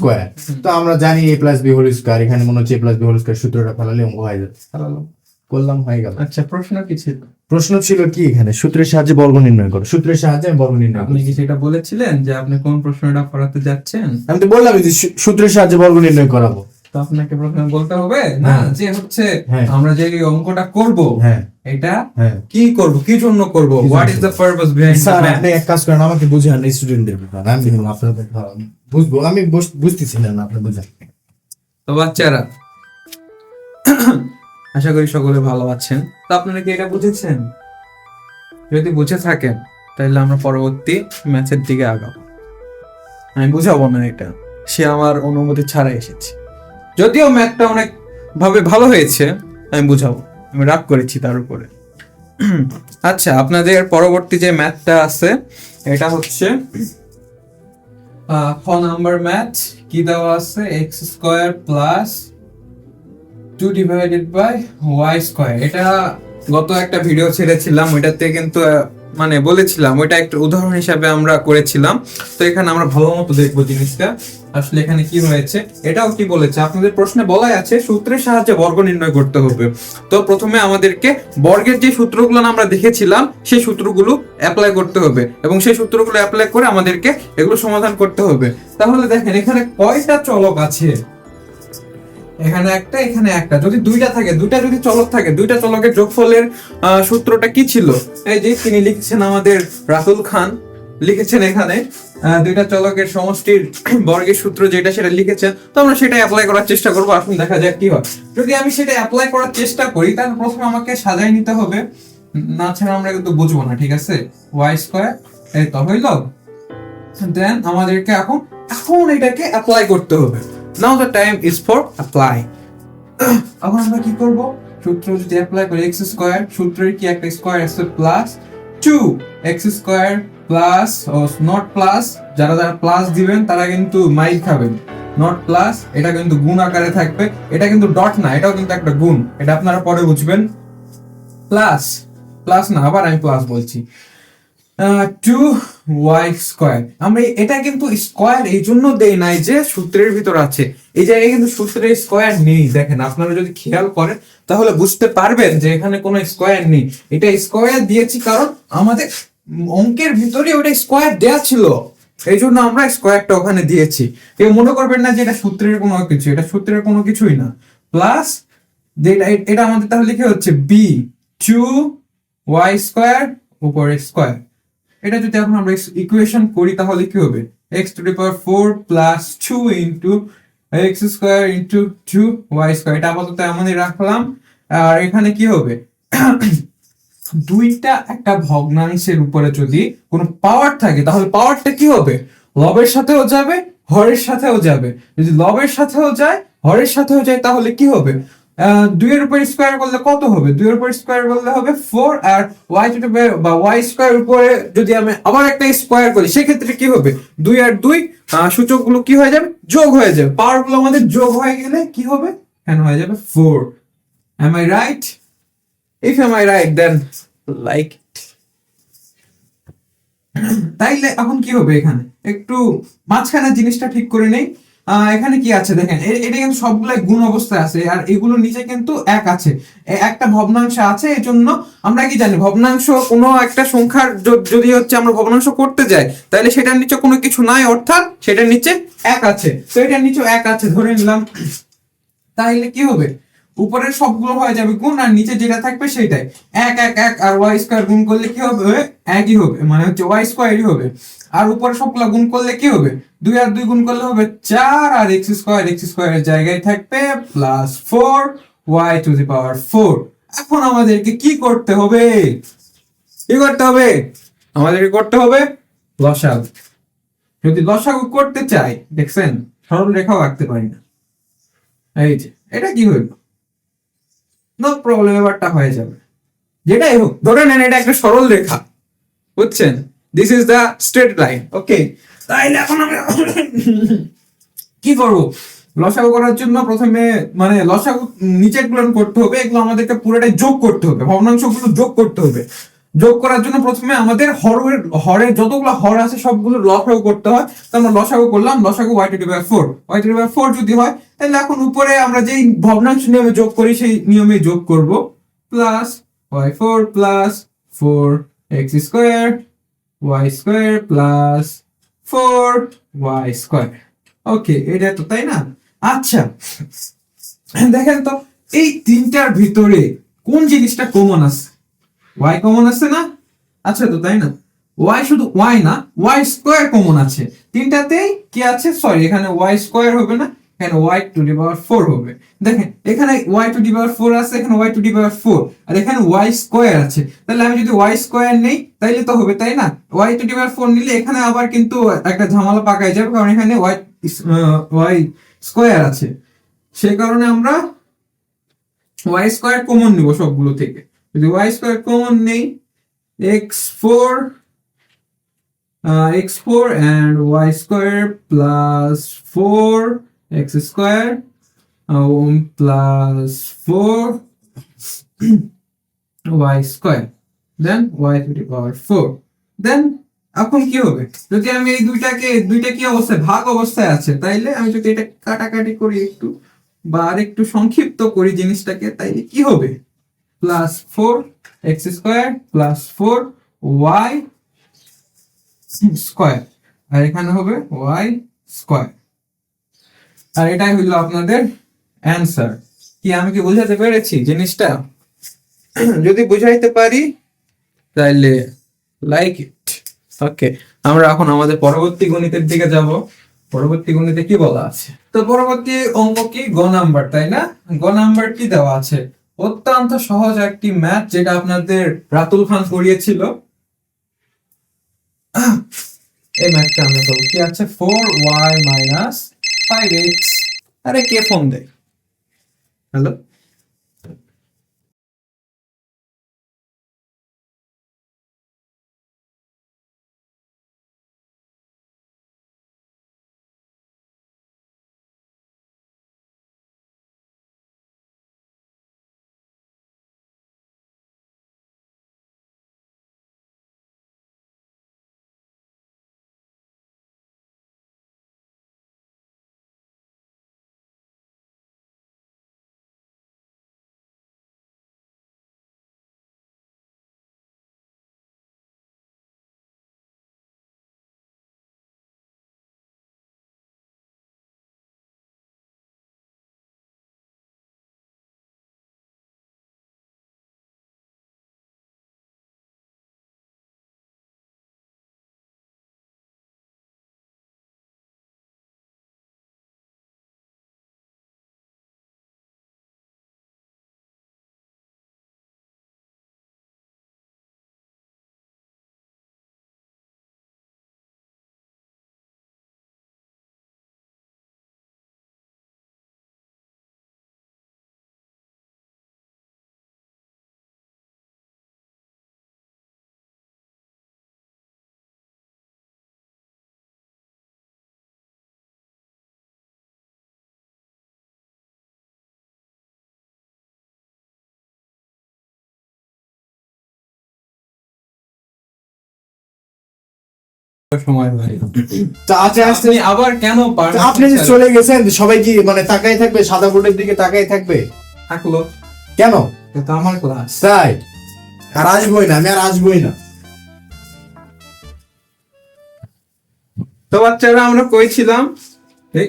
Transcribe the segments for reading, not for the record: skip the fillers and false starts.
Square. তো আমরা জানি a plus b whole square, এখানে মনে হচ্ছে a plus b whole square সূত্রটা ফেলালে অঙ্ক হয়ে যাবে, ফেলালাম, করলাম, হয়ে গেল। আচ্ছা, প্রশ্ন কি ছিল? প্রশ্ন ছিল কি এখানে সূত্রের সাহায্যে বর্গ নির্ণয় করো, সূত্রের সাহায্যে আমি বর্গ নির্ণয় আপনি করি। কি সেটা বলেছিলেন যে আপনি কোন প্রশ্নটা করাতে যাচ্ছেন? আমি তো বললাম যে সূত্রের সাহায্যে বর্গ নির্ণয় করাবো। তো আপনাকে প্রথমে বলতে হবে না যে হচ্ছে হ্যাঁ। আমরা যে এই অঙ্কটা করব হ্যাঁ এটা হ্যাঁ কি করব, কি জন্য করব, what is the purpose behind the sir, math. আপনি এক কাজ করেন, আমাকে বুঝান স্টুডেন্টদের ব্যাপার, আমি আপনাদের বুঝবো, আমি বুঝতেছি না, আপনি বুঝান। তো বাচ্চারা, আশা করি সকলে ভালো আছেন। তো আপনারা কি এটা বুঝেছেন? যদি বুঝে থাকেন তাহলে আমরা পরবর্তী ম্যাচের দিকে আগাবো। আমি বুঝাবো না, এটা সে আমার অনুমতি ছাড়া এসেছে। যদিও ম্যাথটা অনেক ভাবে ভালো হয়েছে, আমি বুঝাবো, আমি রাগ করেছি তার উপরে। আচ্ছা, আপনাদের পরবর্তী যে ম্যাথটা আছে এটা হচ্ছে খ নাম্বার ম্যাথ। কি দেওয়া আছে? X square plus 2 divided by y square. এটা গত একটা ভিডিও ছেড়েছিলাম, ওইটাতে কিন্তু মানে বলেছিলাম, ওইটা একটা উদাহরণ হিসাবে আমরা করেছিলাম। তো এখানে আমরা ভালো মতো দেখবো জিনিসটা আসলে এখানে কি হয়েছে। এটাও কি বলেছে, আপনাদের প্রশ্নে বলাই আছে সূত্রের সাহায্যে বর্গ নির্ণয় করতে হবে। তো প্রথমে আমাদেরকে বর্গের যে সূত্রগুলো আমরা দেখেছিলাম সেই সূত্রগুলো অ্যাপ্লাই করতে হবে, এবং সেই সূত্রগুলো অ্যাপ্লাই করে আমাদেরকে এগুলো সমাধান করতে হবে। তাহলে দেখেন এখানে কয়টা চলক আছে, এখানে একটা, এখানে একটা। যদি দুইটা থাকে, দুইটা যদি চলক থাকে, দুইটা চলকের যোগফলের সূত্রটা কি ছিল? এই যে তিনি লিখছেন, আমাদের রাতুল খান লিখেছেন এখানে দুইটা চলকের সমষ্টির বর্গের সূত্র যেটা, সেটা লিখেছেন। তো আমরা সেটা অ্যাপ্লাই করার চেষ্টা করবো, আসুন দেখা যাক কি হয়। যদি আমি সেটা অ্যাপ্লাই করার চেষ্টা করি তাহলে প্রথমে আমাকে সাজাই নিতে হবে, না ছাড়া আমরা কিন্তু বুঝবো না, ঠিক আছে? ওয়াই স্কোয়ার, এই তো হইল। দেন আমাদেরকে এখন এটাকে অ্যাপ্লাই করতে হবে। Now the time is for apply. এখন আমরা কি করব? সূত্র যদি অ্যাপ্লাই করি, x স্কয়ার, সূত্রের কি একটা স্কয়ার আছে plus 2x square plus not plus, যারা যারা প্লাস দিবেন তারা কিন্তু মাইল খাবেন। নট প্লাস, এটা কিন্তু গুণ আকারে থাকবে, এটা কিন্তু ডট না, এটাও কিন্তু একটা গুণ, এটা আপনারা পরে বুঝবেন। প্লাস প্লাস না, আবার আমি প্লাস বলছি, 2y স্কয়ার। আমরা এটা কিন্তু স্কয়ার এই জন্য দেই নাই যে সূত্রের ভিতর আছে, এই জায়গায় কিন্তু সূত্রের স্কয়ার নেই। দেখেন, আপনারা যদি খেয়াল করেন তাহলে বুঝতে পারবেন যে এখানে কোনো স্কয়ার নেই। এটা স্কয়ার দিয়েছি কারণ আমাদের অঙ্কের ভিতরে ওটা স্কয়ার দেয়া ছিল, এই জন্য আমরা স্কয়ারটা ওখানে দিয়েছি। কেউ মনে করবেন না যে এটা সূত্রের কোনো কিছু, এটা সূত্রের কোনো কিছুই না। প্লাস এটা আমাদের তাহলে কি হচ্ছে, বি 2y স্কয়ার উপরে স্কয়ার। এটা যদি এখন আমরা ইকুয়েশন করি তাহলে কি হবে, x to the power 4 plus 2 into x square into 2y square. এটা আপাতত এমনই রাখলাম। আর এখানে কি হবে, দুইটা একটা ভগ্নাংশের উপরে যদি কোনো পাওয়ার থাকে তাহলে পাওয়ারটা কি হবে, লবের সাথেও যাবে, হরের সাথেও যাবে। যদি লবের সাথেও যায়, হরের সাথেও যায়, তাহলে কি হবে, 2 এর উপর স্কয়ার করলে কত হবে, 2 এর উপর স্কয়ার করলে হবে 4। আর y টু বা y স্কয়ার উপরে যদি আমি আবার একটা স্কয়ার করি সেক্ষেত্রে কি হবে, 2 আর 2 সূচকগুলো কি হয়ে যাবে, যোগ হয়ে যাবে। পাওয়ারগুলো আমাদের যোগ হয়ে গেলে কি হবে, এখানে হয়ে যাবে 4। Am I right? If am I right, then like it. তাইলে এখন কি হবে, এখানে একটু মাঝখানে জিনিসটা ঠিক করে নেই। এখানে কি আছে দেখেন, এটা কিন্তু সবগুলাই গুণ অবস্থায় আছে, আর এগুলোর নিচে কিন্তু এক আছে, একটা ভগ্নাংশ আছে। এই জন্য আমরা কি জানি, ভগ্নাংশ কোনো একটা সংখ্যার যদি হচ্ছে আমরা ভগ্নাংশ করতে যাই তাহলে সেটার নিচে কোনো কিছু নাই, অর্থাৎ সেটার নিচে এক আছে। তো এটার নিচে এক আছে ধরে নিলাম, তাহলে কি হবে, উপরের সবগুলো হয়ে যাবে গুণ, আর নিচে যেটা থাকবে সেটাই এক এক এক। আর ওয়াই স্কয়ার গুণ করলে কি হবে, একই হবে, মানে হচ্ছে ওয়াই স্কয়ারই হবে। আর উপরে সবগুলো গুণ করলে কি হবে, 2 আর 2 গুণ করলে হবে 4, আর এক্স স্কয়ারের জায়গায় থাকবে প্লাস 4y টু দি পাওয়ার 4। এখন আমাদেরকে কি করতে হবে, আমাদেরকে করতে হবে লসাগু। যদি লসাগু করতে চাই, দেখছেন সরল রেখাও আঁকতে পারি না, এই যে এটা কি হইল, নো প্রবলেম, এবারটা হয়ে যাবে। যেটাই হোক, ধরে নেন এটা একটা সরল রেখা, বুঝছেন, this is the straight line, okay. তাইলে এখন আমরা কি করব, লসাগু করার জন্য প্রথমে মানে লসাগু নিচের গুলো করতে হবে, এগুলো আমাদেরকে পুরোটাই যোগ করতে হবে, ভগ্নাংশগুলো যোগ করতে হবে। যোগ করার জন্য প্রথমে আমাদের হরের যতগুলো হর আছে সবগুলো লসাগু করতে হয়। তো আমরা লসাগু করলাম, লসাগু y⁴ y⁴ যদি হয় তাহলে এখন উপরে আমরা যেই ভগ্নাংশ নিয়মে যোগ করি সেই নিয়মে যোগ করব, plus y4 plus 4x² y² plus 4y²। ওকে, এটা তো তাই না? আচ্ছা দেখেন তো এই তিনটার ভিতরে কোন জিনিসটা কমন আছে? y কমন আছে না? আচ্ছা তো তাই না? y শুধু y না, y² কমন আছে তিনটাতেই। কি আছে? সরি, এখানে y² হবে না, এখানে y⁴ হবে। দেখেন এখানে y⁴ আছে, এখানে y⁴ আর এখানে y² আছে। তাহলে আমি যদি y² নেই তাইলে তো হবে, তাই না? y⁴ নিলে এখানে আবার কিন্তু একটা ঝামেলা পাকায় যাবে, কারণ এখানে y² আছে। সেই কারণে আমরা y² কমন নিব সবগুলো থেকে। যদি y² কমন নেই, x4 and y² plus 4x² plus 4y², then y⁴ then এখন কি হবে? যদি আমি এই দুইটা কি অবস্থায়, ভাগ অবস্থায় আছে, তাইলে আমি যদি এটা কাটাকাটি করি একটু বা আর একটু সংক্ষিপ্ত করি জিনিসটাকে, তাইলে কি হবে? প্লাস 4x² প্লাস 4y² আর এখানে হবে y²। আর এটাই হইলো আপনাদের অ্যান্সার। কি আমি কি বোঝাতে পেরেছি জিনিসটা? যদি বুঝাইতে পারি তাইলে লাইক ইট। ওকে, আমরা এখন আমাদের পরবর্তী গণিতের দিকে যাব। পরবর্তী গণিতে কি বলা আছে? তো পরবর্তী অঙ্ক কি? গ নাম্বার, তাই না? গ নাম্বার কি দেওয়া আছে? অত্যন্ত সহজ একটি ম্যাথ, যেটা আপনাদের রাতুল খান করিয়েছিল। এই ম্যাথটা আমরা করব। কি আছে? 4y minus 5x। আরে কে ফোন দেয়? হ্যালো, সময় ভাই। তা আচ্ছা আচ্ছা, আপনি আবার কেন তা আপনি যে চলে গেছেন, সবাই কি মানে তাকাই থাকবে, সাদা বোর্ডের দিকে তাকাই থাকবে? থাকলো? কেন? এটা আমার ক্লাস। তাই আর আসবোই না, আমি আর আসবোই না। তো বাচ্চারা আমরা কইছিলাম এই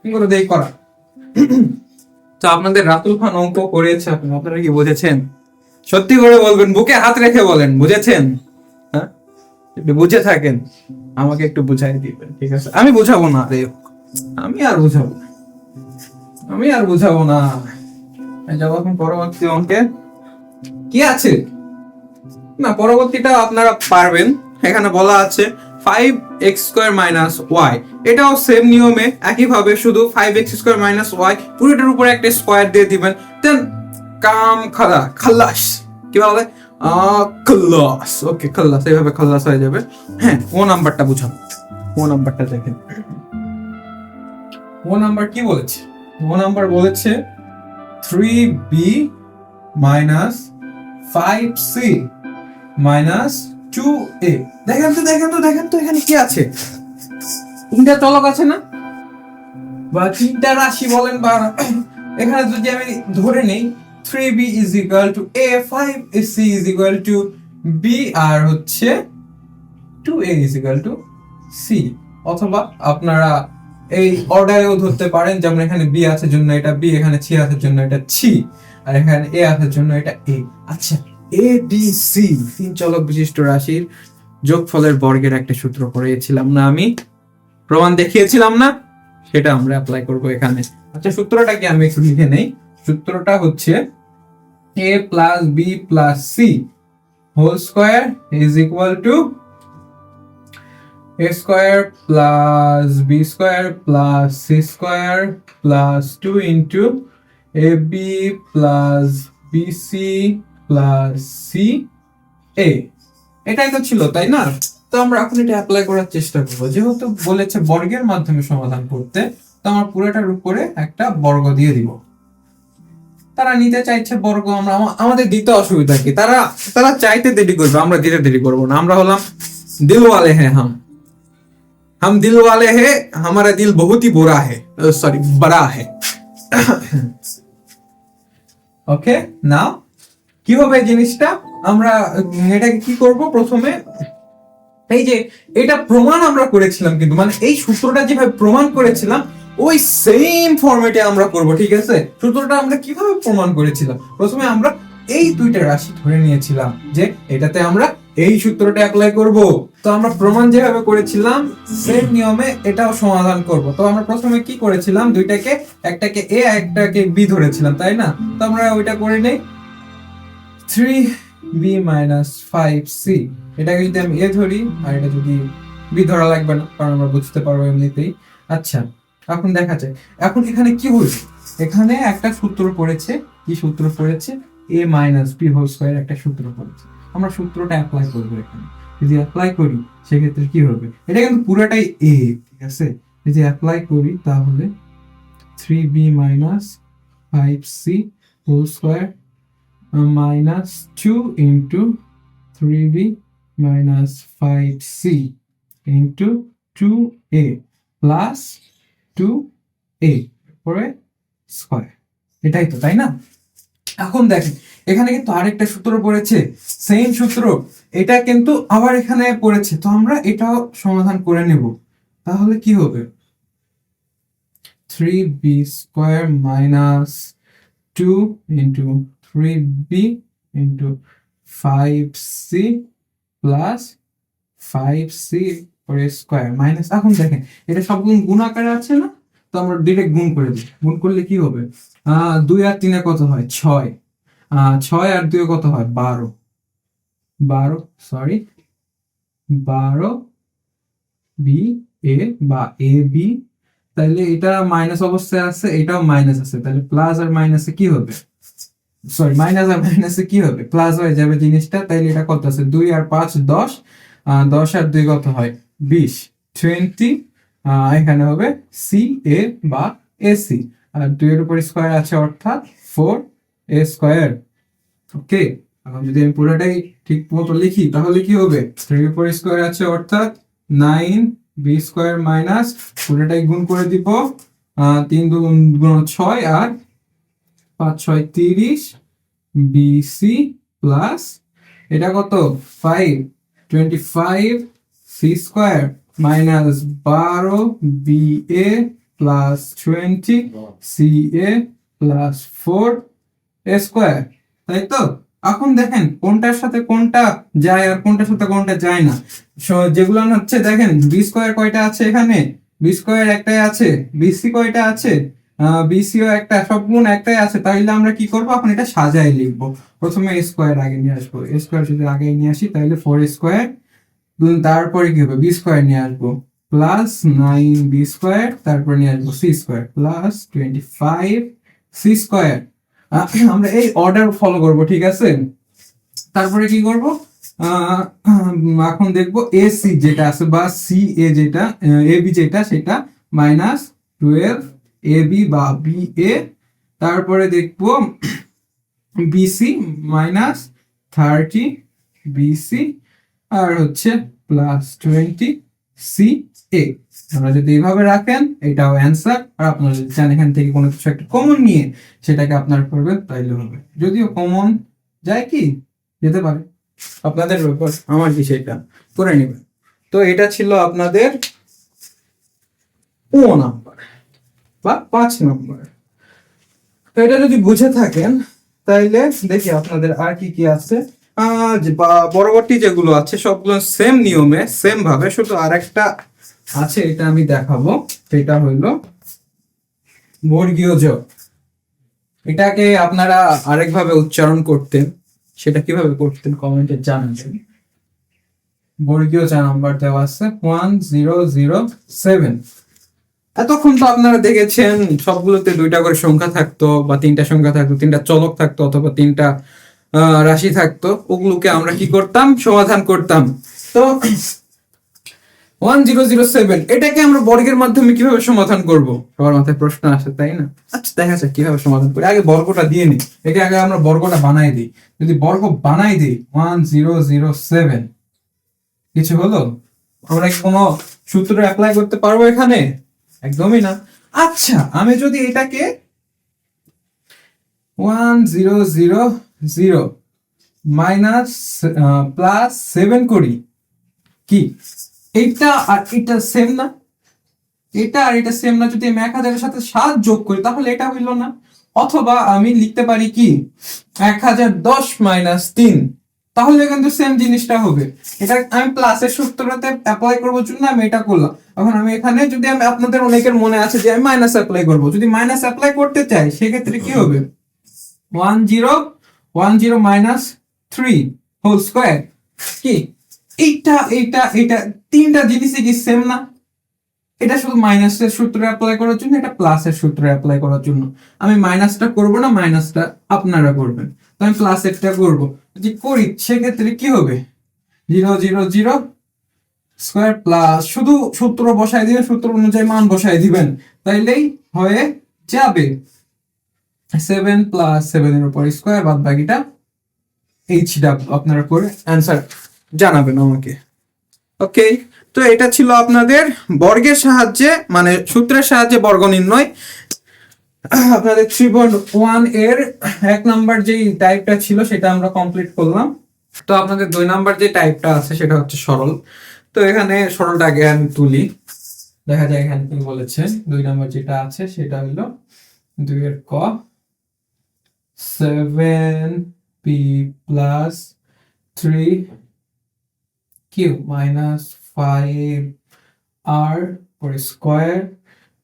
কি করে দেই করা। তো আপনাদের রাতুল খান অঙ্ক করেছে, আপনারা কি বুঝেছেন? সত্যি করে বলবেন, বুকে হাত রেখে বলেন, বুঝেছেন? হ্যাঁ, একটু বুঝে থাকেন, আমাকে একটু বুঝাই দিবেন, ঠিক আছে? আমি বুঝাবো না রে, আমি আর বুঝাবো না। যাব এখন পরবর্তী অঙ্কে। কি আছে না, পরবর্তীটা আপনারা পারবেন। এখানে বলা আছে 5x² - y। এটাও সেম নিয়মে একইভাবে, শুধু 5x² - y পুরোটার উপরে একটা স্কোয়ার দিয়ে দিবেন, দেন কাম খালাস। কি বলে? খালাস। ওকে, খালাস, এইভাবে খালাস হয়ে যাবে। হ্যাঁ, ও নাম্বারটা বুঝান। ও নাম্বারটা দেখেন। ও নাম্বার কি বলেছে? ও নাম্বার বলেছে 3b - 5c মাইনাস 2a। দেখেন তো এখানে কি আছে, তিনটা চলক আছে না, বা তিনটা রাশি বলেন, বা এখানে যদি আমি ধরে নেই 3b is equal to a, 5c is equal to b, আর হচ্ছে 2a is equal to c। অথবা আপনারা এই অর্ডারেও ধরতে পারেন, যেমন এখানে b আছে জন্য এটা b, এখানে c আছে জন্য এটা c, আর এখানে a আছে জন্য এটা a। আচ্ছা, a b c তিন চলক বিশিষ্ট রাশির যোগফলের বর্গের একটা সূত্র পড়িয়েছিলাম না আমি, প্রমাণ দেখিয়েছিলাম না, সেটা আমরা অ্যাপ্লাই করব এখানে। আচ্ছা, সূত্রটা কি আমি একটু লিখে নেই। সূত্রটা হচ্ছে a plus b plus c whole square is equal to a square plus b square plus c square plus 2 into ab plus bc plus c a। এটাই তো ছিল, তাই না? তো আমরা এখন এটা অ্যাপ্লাই করার চেষ্টা করবো। যেহেতু বলেছে বর্গের মাধ্যমে সমাধান করতে, তো আমার পুরোটার উপরে একটা বর্গ দিয়ে দিব। তারা নিতে চাইছে বর্গ, আমরা আমাদের দিতে অসুবিধা কি? তারা চাইতে দেরি করবে, আমরা দিতে দেরি করবো না। আমরা হলাম দিল ওয়ালে হ্যাঁ, हम दिल वाले हैं, हमारा दिल बहुत ही बुरा है, सॉरी बड़ा है। ওকে, নাও কি হবে জিনিসটা, আমরা এটাকে কি করব, প্রথমে এই যে এটা প্রমাণ আমরা করেছিলাম, কিন্তু মানে এই সূত্রটা যেভাবে প্রমাণ করেছিলাম ওই সেম ফরম্যাটে আমরা করব, ঠিক আছে? সূত্রটা আমরা কিভাবে প্রমাণ করেছিলাম, প্রথমে আমরা এই দুইটা রাশি ধরে নিয়েছিলাম যে এটাতে আমরা এই সূত্রটা অ্যাপ্লাই করব। তো আমরা প্রমাণ যেভাবে করেছিলাম সেম নিয়মে এটাও সমাধান করব। তো আমরা প্রথমে কি করেছিলাম, দুইটাকে, একটাকে a একটাকে b ধরেছিলাম, তাই না? তো আমরা ওইটা করে নেই, 3b minus 5c, এটাকে যদি আমি a ধরি আর এটা যদি b ধরা লাগবে না, কারণ আমরা বুঝতে পারবো এমনিতেই। আচ্ছা, এখন দেখা যায় এখন এখানে কি হয়েছে, এখানে একটা সূত্র পড়েছে। কি সূত্র পড়েছে? a minus b whole square একটা সূত্র পড়েছে। আমরা সূত্রটা অ্যাপ্লাই করব এখানে। যদি অ্যাপ্লাই করি সেক্ষেত্রে কি হবে, এটা কিন্তু পুরোটাই a, ঠিক আছে? যদি অ্যাপ্লাই করি তাহলে 3b minus 5c whole square minus 2 into 3b minus 5c into 2a plus 2a পরে স্কয়ার। এটাই তো, তাই না? এখন দেখেন এখানে কিন্তু আরেকটা সূত্র পড়েছে, সেম সূত্র, এটা কিন্তু আবার এখানে পড়েছে। তো আমরা এটাও সমাধান করে নেব। তাহলে কি হবে, 3b square minus 2 into 3b into 5c plus 5c square minus, এখন দেখেন এটা সবগুলো গুণ আকারে আছে না, তো আমরা ডিরেক্ট গুণ করে দিই। গুণ করলে কি হবে, 2 আর 3 কত হয়, 6, 6 আর 2 কত হয়, 12 বি এ বা এ বি। তাহলে এটা মাইনাস অবস্থায় আছে, এটাও মাইনাস আছে, তাহলে প্লাস আর মাইনাসে কি হবে, সরি মাইনাস আর মাইনাসে কি হবে, প্লাস হয়ে যাবে জিনিসটা। তাইলে এটা কত আছে, 2 আর 5 10, 10 আর 2 কত হয়, 20, 20। এখানে হবে সি এ বা এসি, আর 2 এর উপর স্কয়ার আছে অর্থাৎ 4a স্কয়ার। ওকে, এখন যদি আমি পুরোটাই ঠিক মতো লিখি তাহলে কি হবে, 3 এর উপর স্কয়ার আছে অর্থাৎ 9b স্কয়ার মাইনাস, পুরোটাই গুণ করে দিব, 3 গুণ 6 আর 5 6 30 বিসি প্লাস এটা কত 5 25 c square minus 12 b a plus 20 c a plus 4 a square, তাই তো? এখন দেখেন কোনটার সাথে কোনটা যায় আর কোনটার সাথে কোনটা যায় না। যেগুলো হচ্ছে দেখেন বি স্কয়ার কয়টা আছে, এখানে বি স্কয়ার একটাই আছে, বিসি কয়টা আছে, বিসিও একটা, সবগুলো একটাই আছে। তাহলে আমরা কি করব, এখন এটা সাজায় লিখবো। প্রথমে এ স্কয়ার আগে নিয়ে আসবো, এ স্কয়ার যদি আগে নিয়ে আসি তাহলে 4 স্কয়ার, তারপরে কি হবে, বি স্কয়ার নিয়ে আসবো প্লাস 9 বি স্কয়ার, তারপর নিয়ে আসবো c square plus 25 c square. আমরা এই অর্ডার ফলো করব, ঠিক আছে? তারপরে কি করব, এখন দেখবো এসি যেটা আছে বা সি এ যেটা, এ বি যেটা, সেটা মাইনাস 12 এ বি বা বি এ, তারপরে দেখবো বিসি মাইনাস 30 বিসি আর হচ্ছে প্লাস 20 সি এ। আপনারা যদি এইভাবে রাখেন এটাও অ্যান্সার, আর আপনারা যদি চান এখান থেকে কোনো কিছু একটা কমন নিয়ে সেটাকে আপনার করবেন তাইলে হবে। যদিও কমন যায় কি যেতে পারে, আপনাদের ব্যাপার, আমার কি সেটা করে নেবেন। তো এটা ছিল আপনাদের ও নাম্বার বা 5 নাম্বার। তো এটা যদি বুঝে থাকেন তাইলে দেখি আপনাদের আর কি কি আছে। পরবর্তী যেগুলো আছে সবগুলো সেম নিয়মে সেম ভাবে, শুধু আরেকটা আছে এটা আমি দেখাবো, সেটা হইলো বর্গীয় যোগ। এটাকে আপনারা আরেকভাবে উচ্চারণ করতেন, সেটা কিভাবে করতেন কমেন্টে জানাবেন। বর্গীয় 4 নাম্বার দেওয়া আছে 1007। এতক্ষণ তো আপনারা দেখেছেন সবগুলোতে 2টা করে সংখ্যা থাকতো বা 3টা সংখ্যা থাকতো, 3টা চলক থাকতো অথবা 3টা রাশি থাকতো, ওগুলোকে আমরা কি করতাম, সমাধান করতাম। তো 1007 এটাকে আমরা বর্গের মাধ্যমে কিভাবে সমাধান করব, সবার মাথায় প্রশ্ন আসে তাই না? আচ্ছা দেখা যাক কিভাবে সমাধান করি। আগে বর্গটা দিয়ে নিই, একে আগে আমরা বর্গটা বানাই দিই। যদি বর্গ বানাই দিই 1007, কিছু হলো? আমরা কি কোনো সূত্র অ্যাপ্লাই করতে পারবো এখানে? একদমই না। আচ্ছা আমি যদি এটাকে 1000 মাইনাস প্লাস 7 করি, কি এইটা আর এটা সেম না? এটা আর এটা সেম না? যদি আমি 1000 এর সাথে 7 যোগ করি তাহলে এটা হইল না? অথবা আমি লিখতে পারি কি 1010 মাইনাস 3, তাহলে কিন্তু সেম জিনিসটা হবে। এটা আমি প্লাসের সূত্রটাতে অ্যাপ্লাই করবো জন্য আমি এটা করলাম। এখন আমি এখানে যদি আমি, আপনাদের অনেকের মনে আছে যে আমি মাইনাস অ্যাপ্লাই করবো, যদি মাইনাস অ্যাপ্লাই করতে চাই সেক্ষেত্রে কি হবে 10 মাইনাস 3 হোল স্কয়ার। কি এইটা এইটা এটা 3টা জিনিসই কি সেম না? এটা শুধু মাইনাসের সূত্র অ্যাপ্লাই করার জন্য, এটা প্লাসের সূত্র অ্যাপ্লাই করার জন্য। আমি মাইনাসটা করব না, মাইনাসটা আপনারা করবেন। তো আমি প্লাস একটা করব, যদি করি সেক্ষেত্রে কি হবে 0 স্কয়ার প্লাস, শুধু সূত্র বসায় দিবেন, সূত্র অনুযায়ী মান বসায় দিবেন, তাইলেই হয়ে যাবে 7 প্লাস 7 এর উপর স্কয়ার, বাদ বাকিটা HW আপনারা করে অ্যান্সার জানাবেন আমাকে। ওকে, তো এটা ছিল আপনাদের বর্গের সাহায্যে মানে সূত্রের সাহায্যে বর্গ নির্ণয়। আপনাদের 3.1 এর 1 নাম্বার যে টাইপটা ছিল সেটা আমরা কমপ্লিট করলাম। তো আপনাদের 2 নাম্বার যে টাইপটা আছে সেটা হচ্ছে সরল। তো এখানে সরলটা আগে আমি তুলি, দেখা যায় এখানে কি বলেছে। 2 নাম্বার যেটা আছে সেটা হলো 2 এর ক 7p plus 3q minus 5r per square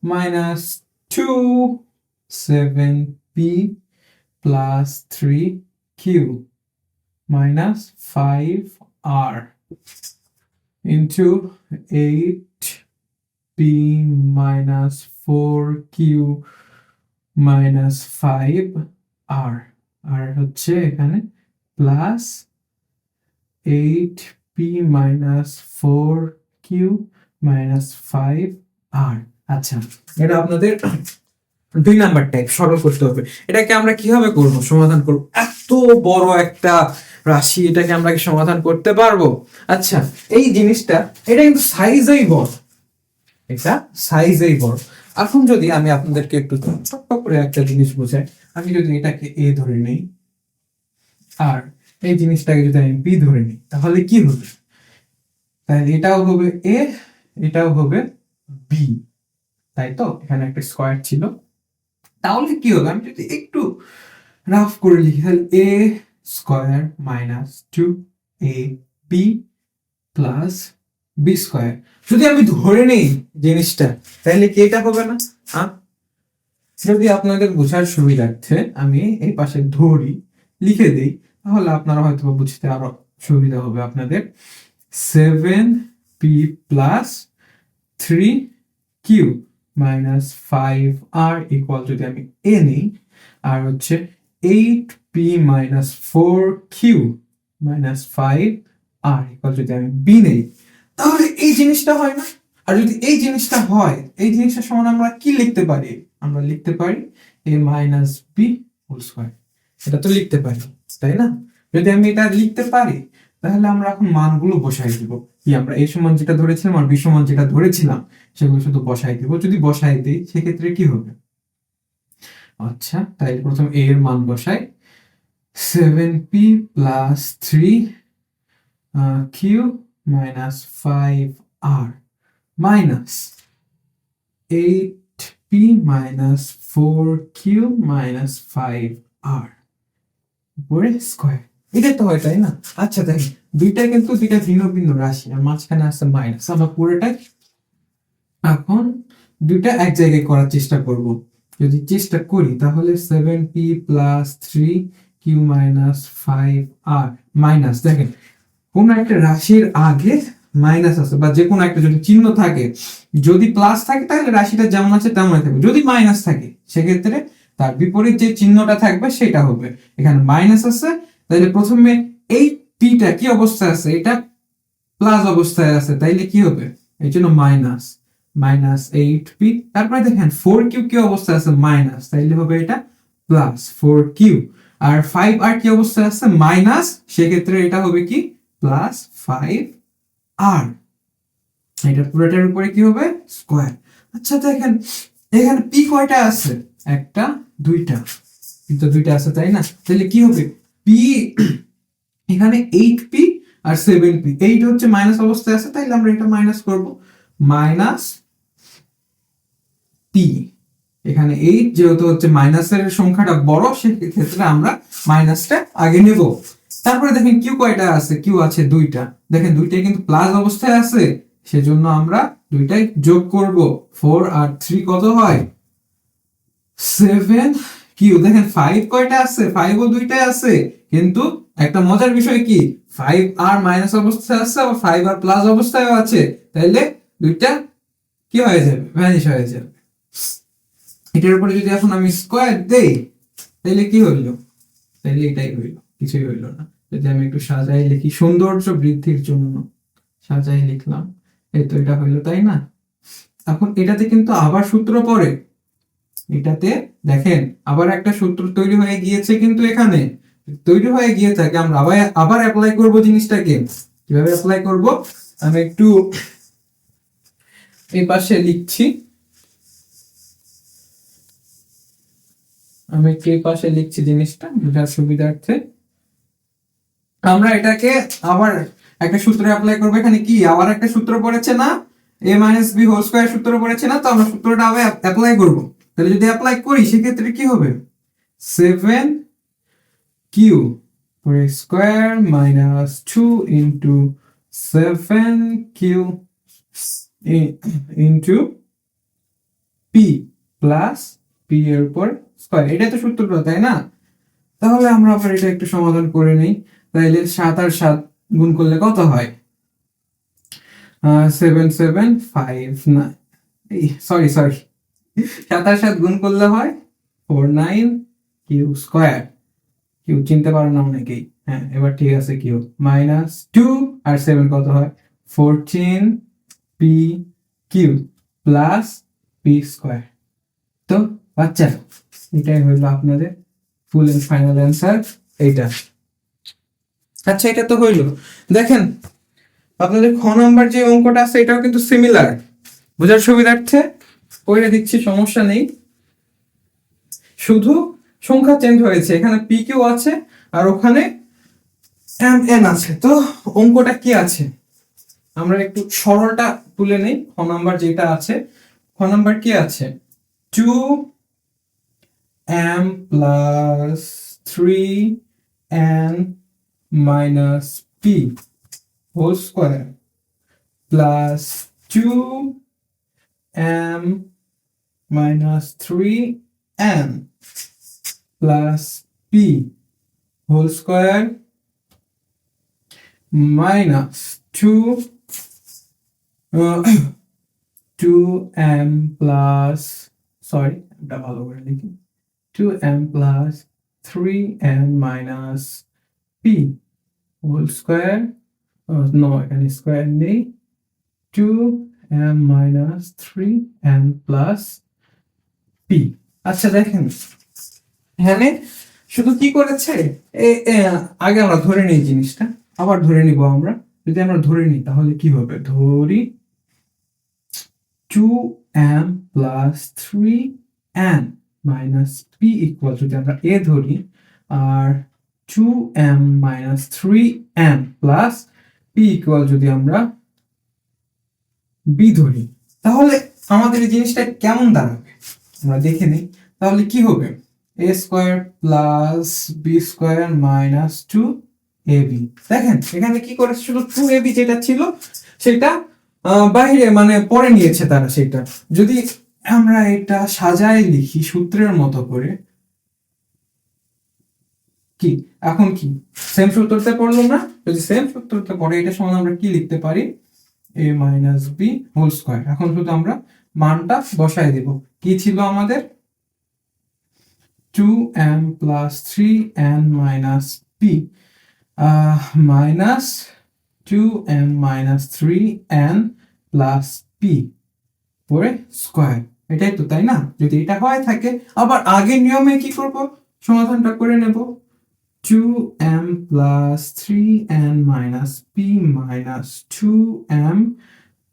minus 7p plus 3q minus 5r into 8p minus 4q minus 5r, আর হচ্ছে এখানে plus 8p minus 4q minus 5r। আচ্ছা এটা আপনাদের 2 নাম্বার টাইপ সরল করতে হবে। এটাকে আমরা কিভাবে করব, সমাধান করব? এত বড় একটা রাশি এটাকে আমরা কি সমাধান করতে পারবো? আচ্ছা এই জিনিসটা, এটা কিন্তু সাইজেই বড়, এটা সাইজেই বড়। এখন যদি আমি আপনাদেরকে একটু ছোট্ট করে একটা জিনিস বোঝাই, আমি যদি এটাকে a ধরে নেই আর এই জিনিসটাকে যদি আমি b ধরে নিই তাহলে কি হবে? তাহলে এটাও হবে a, এটাও হবে b, তাই তো? এখানে একটা স্কয়ার ছিল, তাহলে কি হবে আমি যদি একটু রাফ করে লিখি তাহলে a square minus 2ab plus b square. যদি আমি ধরে নেই জিনিসটা তাহলে কি এটা হবে না? যদি আপনাদের বোঝার সুবিধার্থে আমি এই পাশে ধরি লিখে দেই তাহলে আপনারা হয়তো বুঝতে আরো সুবিধা হবে আপনাদের। 7p plus 3q minus 5r equal, যদি আমি a নেই, আর হচ্ছে 8p minus 4q minus 5r equal যদি আমি b নেই, তাহলে এই জিনিসটা হয় না? আর যদি এই জিনিসটা হয়, এই জিনিসটা সমান আমরা কি লিখতে পারি? আমরা লিখতে পারি a minus b whole square. এটা তো লিখতে পারি তাই না? যদি আমি এটা লিখতে পারি তাহলে আমরা এখন মানগুলো বসাই দিব। কি আমরা a সমান যেটা ধরেছিলাম আর b সমান যেটা ধরেছিলাম সেগুলো শুধু বসাই দিব। যদি বসাই দিই সেক্ষেত্রে কি হবে? আচ্ছা, তাই প্রথম a এর মান বসাই, 7p plus 3q minus 5r minus 8p minus 4q minus 5r উপরে স্কয়ার। এটা তো হয়, তাই না? আচ্ছা, তাই দুইটা কিন্তু দুইটা ভিন্ন ভিন্ন রাশি আর মাঝখানে আছে মাইনাস। আমরা পুরোটাই এখন দুইটা এক জায়গায় করার চেষ্টা করব। যদি চেষ্টা করি তাহলে 7p plus 3q minus 5r minus, দেখেন কোন একটা রাশির আগে মাইনাস আছে বা যে কোনো একটা যদি চিহ্ন থাকে, যদি প্লাস থাকে তাহলে রাশিটা যেমন আছে তেমনই থাকবে, যদি মাইনাস থাকে সেক্ষেত্রে তার বিপরীত যে চিহ্নটা থাকবে সেটা হবে। এখানে মাইনাস আছে, তাহলে প্রথমে এই পিটা কি অবস্থায় আছে? এটা প্লাস অবস্থায় আছে, তাইলে কি হবে? এই জন্য মাইনাস মাইনাস 8p। তারপরে দেখেন 4q কি অবস্থায় আছে? মাইনাস, তাইলে হবে এটা প্লাস 4q। আর 5r কি অবস্থায় আছে? মাইনাস, সেক্ষেত্রে এটা হবে কি? Plus 5r। এটা পুরোটার উপরে কি হবে? স্কয়ার। আচ্ছা, দেখেন এখানে p কয়টা আছে? একটা, দুইটা, কিন্তু দুইটা আছে, তাই না? তাহলে কি হবে? p এখানে 8p আর 7p, 8 হচ্ছে মাইনাস অবস্থায় আছে, তাইলে আমরা এটা মাইনাস করব, মাইনাস p। এখানে 8 যেহেতু হচ্ছে মাইনাসের সংখ্যাটা বড়, সেক্ষেত্রে আমরা মাইনাসটা আগে নেব। তারপরে দেখেন কিউ কয়টা আছে? কিউ আছে দুইটা, দেখেন দুইটাই কিন্তু প্লাস অবস্থায় আছে, সেজন্য আমরা দুইটাই যোগ করব। 4 আর 3 কত হয়? 7 কিউ। দেখেন 5 কয়টা আছে? 5 ও দুইটাই আছে, কিন্তু একটা মজার বিষয় কি, 5 আর মাইনাস অবস্থায় আছে আর 5 আর প্লাস অবস্থায়ও আছে, তাইলে দুইটা কি হয়ে যাবে? ভ্যানিশ হয়ে যাবে। এটার উপরে যদি এখন আমি স্কয়ার দেই তাহলে কি হইলো? তাহলে এটাই হইলো, কিছুই হইলো না। যদি আমি একটু সাজাই লিখি, সৌন্দর্য বৃদ্ধির জন্য সাজাই লিখলাম, এই তো এটা হইলো, তাই না? এখন এটাতে কিন্তু আবার সূত্র পড়ে, এটাতে দেখেন আবার একটা সূত্র তৈরি হয়ে গিয়েছে, কিন্তু এখানে তৈরি হয়ে গিয়ে থাকে, আমরা আবার অ্যাপ্লাই করব জিনিসটাকে। কিভাবে অ্যাপ্লাই করব? আমি একটু এই পাশে লিখছি, জিনিসটা বোঝার সুবিধার্থে। আমরা এটাকে আবার একটা সূত্র অ্যাপ্লাই করব। এখানে কি আবার একটা সূত্র পড়েছে না? a - b হোল স্কয়ার সূত্র পড়েছে না? তো আমরা সূত্রটা আবার অ্যাপ্লাই করব। তাহলে যদি অ্যাপ্লাই করি সেক্ষেত্রে কি হবে? 7q পরে square minus 2 into 7q into p plus p এর উপর স্কয়ার। এটা তো সূত্রটা, তাই না? তাহলে আমরা আবার এটা একটু সমাধান করে নেই। তাইলে 7 আর 7 গুণ করলে কত হয়? 7 7 5 9, সরি 7 আর 7 গুণ করলে হয় 4 9 কিউ স্কয়ার। কিউ চিনতে পারো না অনেকেই, হ্যাঁ এবার ঠিক আছে। কিউ মাইনাস 2 আর 7 কত হয়? 14 p q plus p square. তো বাচ্চা, এটাই হইলো আপনাদের ফুল এন্ড ফাইনাল অ্যান্সার এইটা। আচ্ছা, এটা তো হইলো। দেখেন আপনাদের খ নাম্বার যে অঙ্কটা আছে এটাও কিন্তু সিমিলার, বোঝার সুবিধার্থে ওইটা দিচ্ছি, সমস্যা নেই। শুধু সংখ্যা চেঞ্জ হয়েছে, এখানে পি কিউ আছে আর ওখানে এম এন আছে। তো অঙ্কটা কি আছে আমরা একটু সরলটা তুলে নেই। খ নাম্বার যেটা আছে, খ নাম্বার কি আছে? 2m plus 3n minus p whole square plus 2m minus 3n plus p whole square minus 2m plus, sorry এটা ভালো করে লিখি, 2m plus 3n minus p whole square, no এখানে স্কয়ার নেই, 2m minus 3n plus p। আচ্ছা দেখেন এখানে শুধু কি করেছে, আগে আমরা ধরে নিই জিনিসটা, আবার ধরে নিব আমরা। যদি আমরা ধরে নিই তাহলে কি হবে, ধরি 2m plus 3n minus p equal, যদি আমরা a ধরি, আর 2m minus 3n plus p equal যদি আমরা b ধরি, তাহলে আমাদের এই জিনিসটা কেমন দাঁড়াবে আমরা দেখে নিই। তাহলে কি হবে, a square plus b square minus 2ab। দেখেন এখানে কি করেছিল, 2ab যেটা ছিল সেটা বাইরে মানে পরে নিয়েছে তারা সেটা। যদি আমরা এটা সাজায় লিখি সূত্রের মতো করে, কি এখন কি সেম সূত্রতে পড়লো না? যদি সেম সূত্রতে পড়ে, এটা সমান আমরা কি লিখতে পারি, a minus b whole square. এখন শুধু আমরা মানটা বসায় দিব। কি ছিল আমাদের, 2m plus 3n minus p minus 2m minus 3n plus p পরে স্কোয়ার। এটাই তো, তাই না? যদি এটা হয় থাকে, আবার আগের নিয়মে কি করব, সমাধানটা করে নেব। 2m plus 3n minus p minus 2m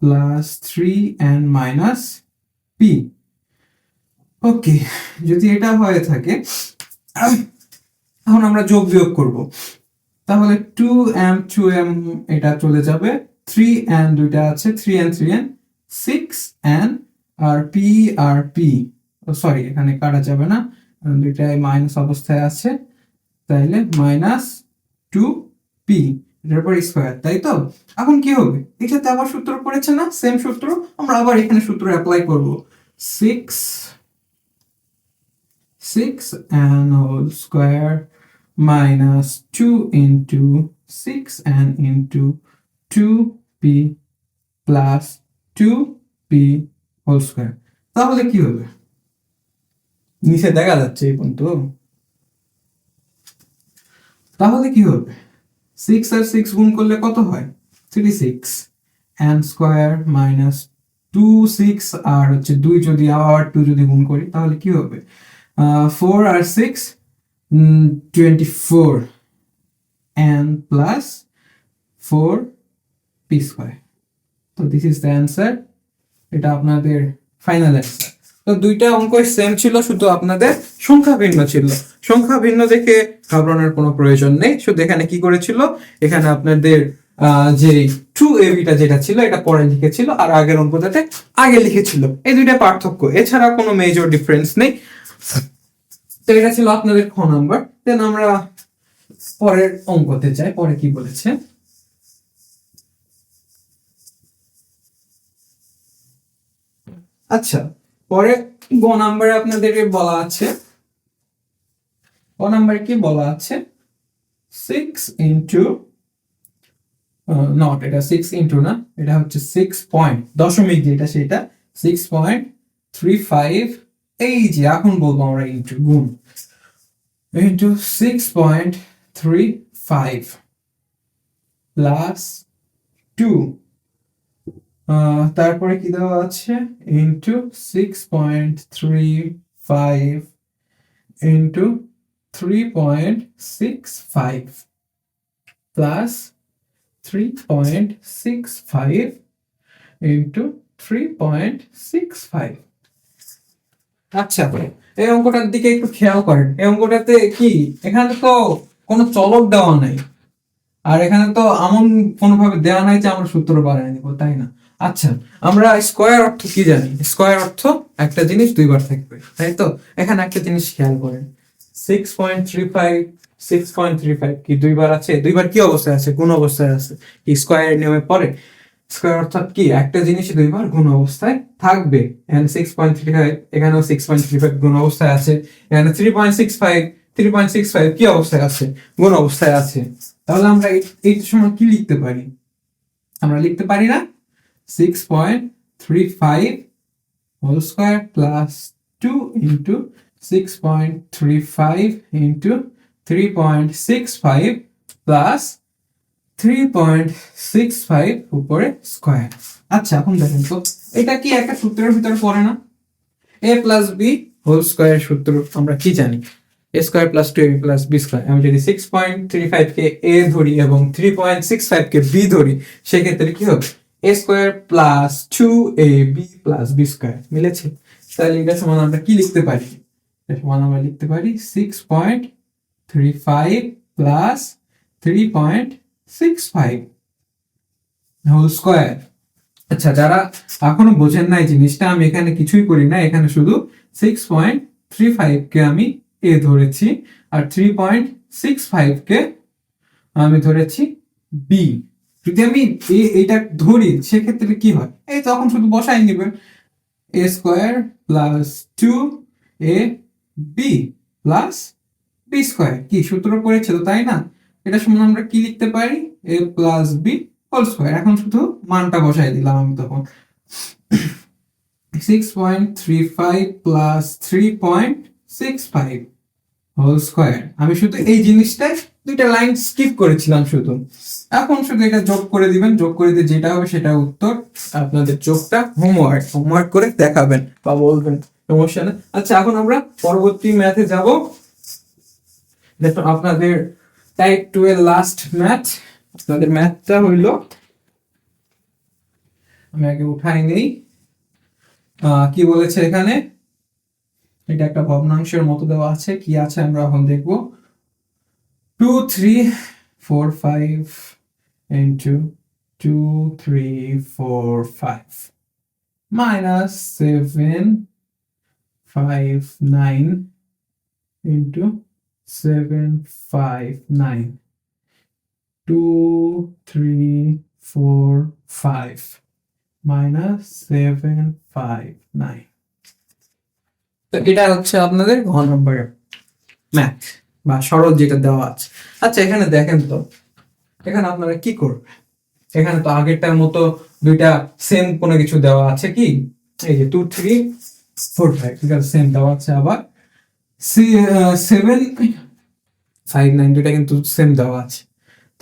plus 3n minus p। ওকে, যদি এটা হয়ে থাকে, এখন আমরা যোগ বিয়োগ করব। তাহলে 2m 2m এটা চলে যাবে, 3n দুইটা আছে, 3n 3n 6n, আর p সরি এখানে কাটা যাবে না, দুইটাই মাইনাস অবস্থায় আছে, তাইলে মাইনাস 2p এটার পর স্কোয়ার, তাই তো? এখন কি হবে, এটাতে আবার সূত্র পড়েছে না, সেম সূত্র, আমরা আবার এখানে সূত্র অ্যাপ্লাই করব। 6n whole square minus 2 into 6n into 2p plus 2p whole square। তাহলে কি হবে, নিচে দেখা যাচ্ছে এই পর্যন্ত, তাহলে কি হবে, 6 আর 6 গুণ করলে কত হয়, 36 n স্কোয়ার মাইনাস 2 6 আর হচ্ছে 2 যদি আবার 2 যদি গুণ করি তাহলে কি হবে, 4 আর 6 24 n প্লাস 4 p স্কোয়ার। তো দিস ইজ দ্য অ্যান্সার, এটা আপনাদের ফাইনাল অ্যান্সার। তো দুইটা অঙ্কই সেম ছিল, শুধু আপনাদের সংখ্যা ভিন্ন ছিল। সংখ্যা ভিন্ন দেখে ঘাবড়ানোর কোনো প্রয়োজন নেই। শুধু এখানে কি করেছিল, এখানে আপনাদের যে 2ab যেটা ছিল এটা পরে লিখেছিল, আর আগের অঙ্কটাতে আগে লিখেছিল। এই দুইটা পার্থক্য, এছাড়া কোনো মেজর ডিফারেন্স নেই। তো এটা ছিল আপনাদের খ নাম্বার। দেন আমরা পরের অঙ্কতে যাই, পরে কি বলেছে। আচ্ছা, পরে গ নাম্বারে আপনাদেরকে বলা আছে, গ নাম্বারে কি বলা আছে, 6 ইন্টু নট, এটা 6 ইন্টু না, এটা হচ্ছে 6 পয়েন্ট, দশমিক যেটা সেটা 6.35, এই যে এখন বলবো আমরা ইন্টু গুণ, ইন্টু 6.35 প্লাস 2, তারপরে কি দেওয়া আছে, ইন্টু 6.35 ইন্টু 3.65 প্লাস 3.65 ইন্টু 3.65। আচ্ছা, এই অঙ্কটার দিকে একটু খেয়াল করেন। এই অঙ্কটাতে কি, এখানে তো কোনো চলক দেওয়া নাই, আর এখানে তো এমন কোনোভাবে দেওয়া নাই যে আমরা সূত্র বানিয়ে নিব, তাই না? আচ্ছা, আমরা স্কোয়ার অর্থ কি জানি, স্কোয়ার অর্থ একটা জিনিস দুইবার থাকবে, তাই তো? এখানে একটা জিনিস খেয়াল করেন, 6.35 কি দুইবার আছে, দুইবার কি অবস্থায় আছে, গুণ অবস্থায় আছে। কি স্কোয়ারের নিয়মে পড়ে, স্কোয়ার অর্থাৎ কি একটা জিনিস দুইবার গুণ অবস্থায় থাকবে। এখানে 6.35, এখানেও 6.35 গুণ অবস্থায় আছে। এখানে 3.65 কি অবস্থায় আছে, গুণ অবস্থায় আছে। তাহলে আমরা এই সময় কি লিখতে পারি, আমরা লিখতে পারি না 6.35 whole square plus 2 into 6.35 into 3.65 plus 3.65 উপরে স্কোয়ার। আচ্ছা, এখন দেখেন তো এটা কি একটা সূত্রের ভিতরে পড়ে না, a plus b whole square সূত্র আমরা কি জানি, a square plus 2ab plus b square. আমি যদি 6.35 কে এ ধরি এবং 3.65 কে বি ধরি, সেক্ষেত্রে কি হবে? A square plus 2ab plus b square. মিলেছে? তাহলে এটা সমান আমরা কি লিখতে পারি? এটা সমান আমরা লিখতে পারি 6.35 প্লাস 3.65 হোল স্কোয়ার। আচ্ছা, যারা এখনো বোঝেন না এই জিনিসটা, আমি এখানে কিছুই করি না, এখানে শুধু 6.35 কে আমি এ ধরেছি আর 3.65 কে আমি ধরেছি বি। যদি আমি এইটা ধরি সেক্ষেত্রে কি হয়? এই তখন শুধু বসাই নেবেন a square plus 2ab plus b square. কি সূত্র পড়েছে তো, তাই না? এটা সমান আমরা কি লিখতে পারি? এ প্লাস বি হোল স্কোয়ার। এখন শুধু মানটা বসাই দিলাম আমি তখন 6.35 প্লাস 3.65 হোল স্কোয়ার। আমি শুধু এই জিনিসটাই দুইটা লাইন স্কিপ করেছিলাম শুধু। এখন শুধু এটা যোগ করে দিবেন, যোগ করে দিয়ে যেটা হবে সেটা উত্তর। আপনাদের যোগটা হোমওয়ার্ক করে দেখাবেন বা বলবেন, সমস্যা না। আচ্ছা, এখন আমরা পরবর্তী ম্যাথে যাব। দেখুন আপনাদের টাইপ 2 এর লাস্ট ম্যাথ। আপনাদের ম্যাথটা হইল, আমি আগে উঠাই নেই, কি বলেছে এখানে? এটা একটা ভগ্নাংশের মতো দেওয়া আছে, কি আছে আমরা এখন দেখবো। 2 3 4 5 into 2 3 4 5 minus 7 5 9 into 7 5 9 2 3 4 5 minus 7 5 9। তো এটা হচ্ছে আপনাদের ঘ নম্বরের ম্যাথ বা সরল যেটা দেওয়া আছে। আচ্ছা, এখানে দেখেন তো, এখানে আপনারা কি করবেন? এখানে তো আগেরটার মতো দুইটা সেম কোনো কিছু দেওয়া আছে, কি এই যে 2 3 4 5, ঠিক আছে, সেম দেওয়া আছে। আবার 7 5 9 দুইটা কিন্তু সেম দেওয়া আছে।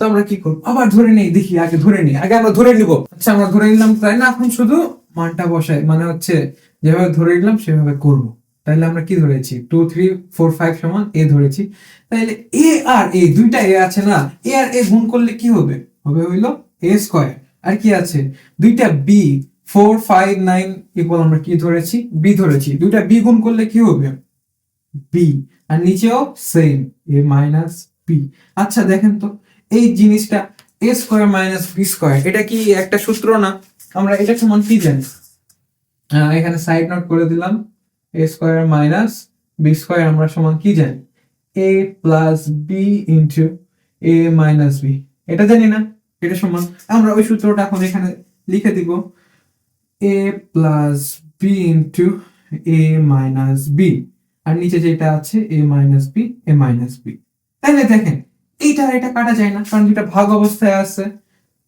তো আমরা কি করবো? আবার ধরে নেই, দেখি আগে ধরে নিই, আগে আমরা ধরে নিব। আচ্ছা, আমরা ধরে নিলাম, তাই না? এখন শুধু মানটা বসাই, মানে হচ্ছে যেভাবে ধরে নিলাম সেভাবে করবো। তাহলে আমরা কি ধরেছি? 2 3 4 5 সমান এ ধরেছি। তাহলে এ আর এ, দুইটা এ আছে না, এ আর এ গুণ করলে কি হবে? হবে হইলো এ স্কোয়ার। আর কি আছে? দুইটা বি 4 5 9 ইকুয়াল আমরা কি ধরেছি? বি ধরেছি। দুইটা বি গুণ করলে কি হবে? বি। আর নিচেও সেম, এ মাইনাস বি। আচ্ছা দেখেন তো, এই জিনিসটা এ স্কোয়ার মাইনাস বি স্কোয়ার, এটা কি একটা সূত্র না? আমরা এটা সমান কি জানি? এখানে সাইড নোট করে দিলাম, এ স্কোয়ার মাইনাস বি স্কোয়ার আমরা সমান কি জানি? এ প্লাস বি ইন্টু এ মাইনাস বি। এটা জানি না? এটা সমান, আমরা ওই সূত্রটা এখন এখানে লিখে দিব, এ প্লাস বি ইন্টু এ মাইনাস বি। আর নিচে যেটা আছে এ মাইনাস বি, এ মাইনাস বি। তাহলে দেখেন, এইটা এটা কাটা যায় না, কারণ দুটা ভাগ অবস্থায় আছে।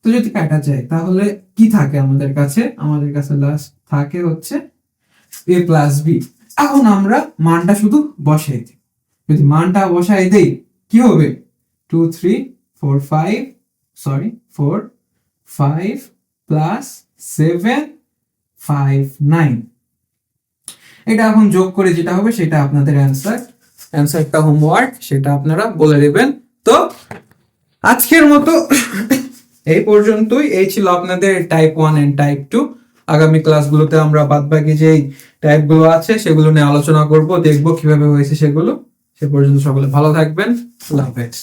তো যদি কাটা যায় তাহলে কি থাকে আমাদের কাছে? আমাদের কাছে লাস্ট থাকে হচ্ছে এ প্লাস বি। এখন আমরা মানটা শুধু বসাই দিই। যদি মানটা বসাই দেই কি হবে? 2 3 4 5 সরি 4 5 প্লাস 7 5 9। এটা এখন যোগ করে যেটা হবে সেটা আপনাদের অ্যান্সারটা হোমওয়ার্ক, সেটা আপনারা বলে দেবেন। তো আজকের মতো এই পর্যন্তই। এই ছিল আপনাদের টাইপ 1 এন্ড টাইপ 2। আগামী ক্লাসগুলোতে আমরা বাদবাকি যেই টাইপগুলো আছে সেগুলো নিয়ে আলোচনা করব, দেখবো কিভাবে হয়েছে সেগুলো। সে পর্যন্ত সকলে ভালো থাকবেন। আল্লাহ হাফেজ।